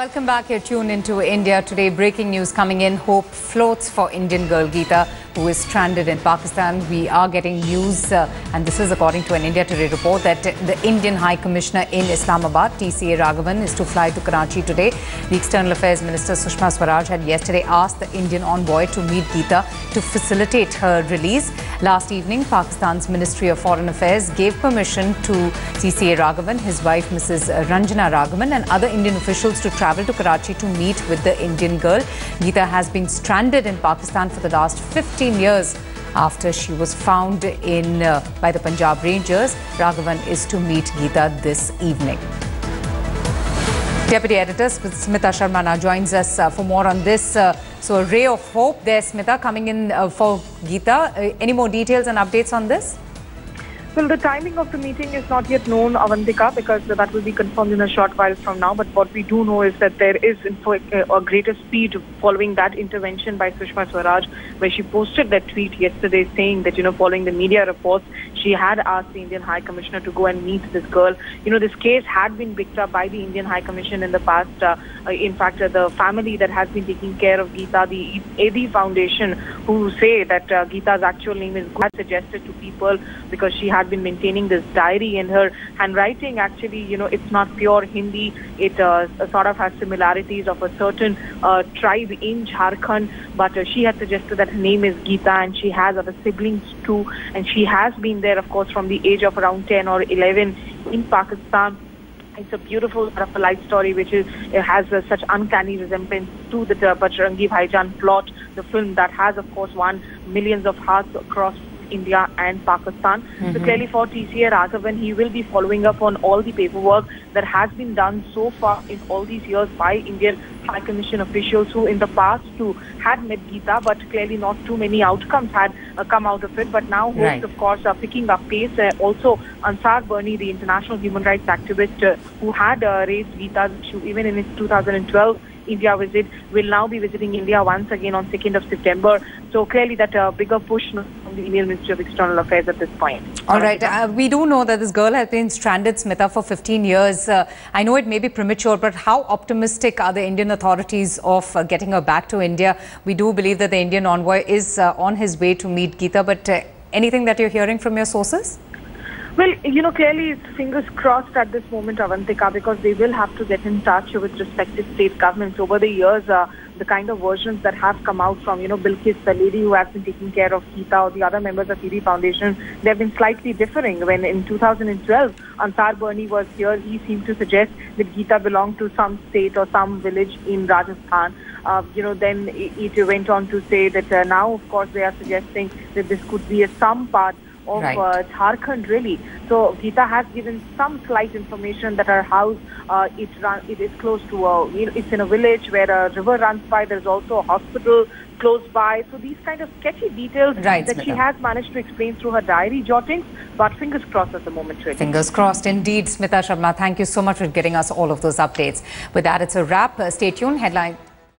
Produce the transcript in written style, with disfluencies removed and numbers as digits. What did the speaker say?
Welcome back. You're tuned into India Today. Breaking news coming in. Hope floats for Indian girl Geeta, who is stranded in Pakistan. We are getting news, and this is according to an India Today report, that the Indian High Commissioner in Islamabad, TCA Raghavan, is to fly to Karachi today. The External Affairs Minister Sushma Swaraj had yesterday asked the Indian envoy to meet Geeta to facilitate her release. Last evening, Pakistan's Ministry of Foreign Affairs gave permission to TCA Raghavan, his wife Mrs. Ranjana Raghavan, and other Indian officials to travel to Karachi to meet with the Indian girl. Geeta has been stranded in Pakistan for the last 15 years after she was found by the Punjab Rangers. Raghavan is to meet Geeta this evening. Deputy Editor Smita Sharma now joins us for more on this. So a ray of hope there, Smita, coming in for Geeta. Any more details and updates on this? Well, the timing of the meeting is not yet known, Avantika, because that will be confirmed in a short while from now. But what we do know is that there is a greater speed following that intervention by Sushma Swaraj, where she posted that tweet yesterday saying that, following the media reports, she had asked the Indian High Commissioner to go and meet this girl. This case had been picked up by the Indian High Commission in the past. In fact, the family that has been taking care of Geeta, the AD Foundation, who say that Geeta's actual name is Govt, suggested to people, because she had been maintaining this diary, in her handwriting actually, it's not pure Hindi. It sort of has similarities of a certain tribe in Jharkhand, but she had suggested that her name is Geeta, and she has other siblings too, and she has been there, of course, from the age of around 10 or 11 in Pakistan. It's a beautiful sort of a life story, which has such uncanny resemblance to the Bajrangi Bhaijaan plot, the film that has, of course, won millions of hearts across India and Pakistan. So clearly for TCA Raghavan, he will be following up on all the paperwork that has been done so far in all these years by Indian High Commission officials, who in the past too had met Geeta, but clearly not too many outcomes had come out of it. But now hopes, of course, are picking up pace. Also, Ansar Bernie, the international human rights activist who had raised Geeta's issue even in his 2012 India visit, will now be visiting India once again on 2nd of September. So clearly that bigger push from the Indian Ministry of External Affairs at this point. All right. We do know that this girl has been stranded, Smita, for 15 years. I know it may be premature, but how optimistic are the Indian authorities of getting her back to India? We do believe that the Indian envoy is on his way to meet Geeta, but anything that you're hearing from your sources? Well, clearly it's fingers crossed at this moment, Avantika, because they will have to get in touch with respective state governments. Over the years, the kind of versions that have come out from, Bilkis, the lady who has been taking care of Geeta, or the other members of AD Foundation, they have been slightly differing. When in 2012, Ansar Bernie was here, he seemed to suggest that Geeta belonged to some state or some village in Rajasthan. Then it went on to say that now, of course, they are suggesting that this could be some part of Jharkhand, really. So Geeta has given some slight information that her house, it is close to, it's in a village where a river runs by. There's also a hospital close by. So these kind of sketchy details that she has managed to explain through her diary jottings, but fingers crossed at the moment, really. Fingers crossed indeed. Smita Sharma, thank you so much for getting us all of those updates. With that, it's a wrap. Stay tuned. Headline.